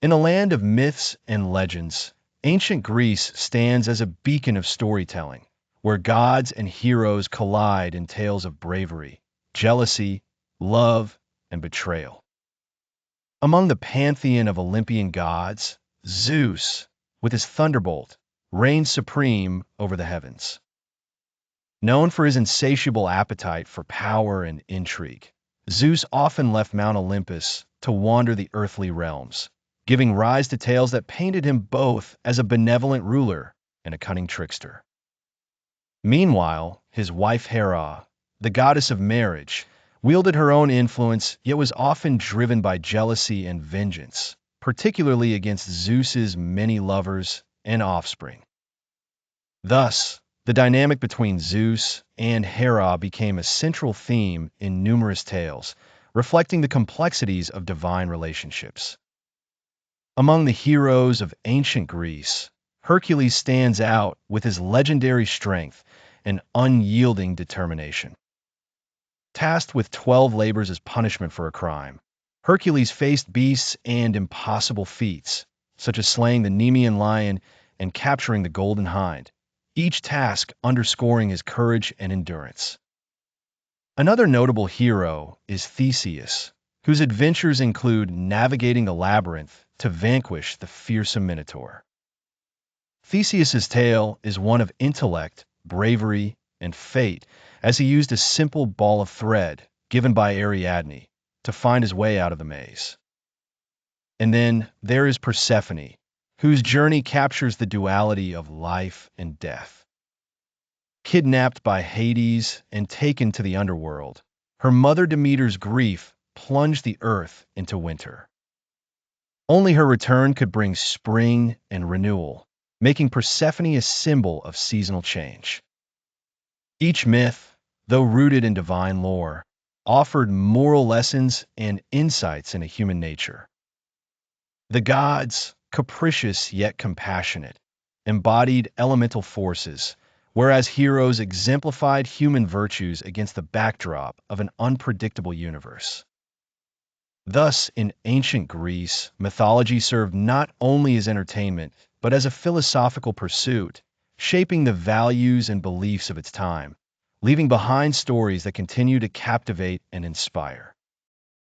In a land of myths and legends, ancient Greece stands as a beacon of storytelling, where gods and heroes collide in tales of bravery, jealousy, love, and betrayal. Among the pantheon of Olympian gods, Zeus, with his thunderbolt, reigns supreme over the heavens. Known for his insatiable appetite for power and intrigue, Zeus often left Mount Olympus to wander the earthly realms, giving rise to tales that painted him both as a benevolent ruler and a cunning trickster. Meanwhile, his wife Hera, the goddess of marriage, wielded her own influence yet was often driven by jealousy and vengeance, particularly against Zeus's many lovers and offspring. Thus, the dynamic between Zeus and Hera became a central theme in numerous tales, reflecting the complexities of divine relationships. Among the heroes of ancient Greece, Hercules stands out with his legendary strength and unyielding determination. Tasked with 12 labors as punishment for a crime, Hercules faced beasts and impossible feats, such as slaying the Nemean lion and capturing the golden hind, each task underscoring his courage and endurance. Another notable hero is Theseus, whose adventures include navigating the labyrinth to vanquish the fearsome Minotaur. Theseus's tale is one of intellect, bravery, and fate, as he used a simple ball of thread given by Ariadne to find his way out of the maze. And then there is Persephone, whose journey captures the duality of life and death. Kidnapped by Hades and taken to the underworld, her mother Demeter's grief plunged the earth into winter. Only her return could bring spring and renewal, making Persephone a symbol of seasonal change. Each myth, though rooted in divine lore, offered moral lessons and insights into human nature. The gods, capricious yet compassionate, embodied elemental forces, whereas heroes exemplified human virtues against the backdrop of an unpredictable universe. Thus, in ancient Greece, mythology served not only as entertainment, but as a philosophical pursuit, shaping the values and beliefs of its time, leaving behind stories that continue to captivate and inspire.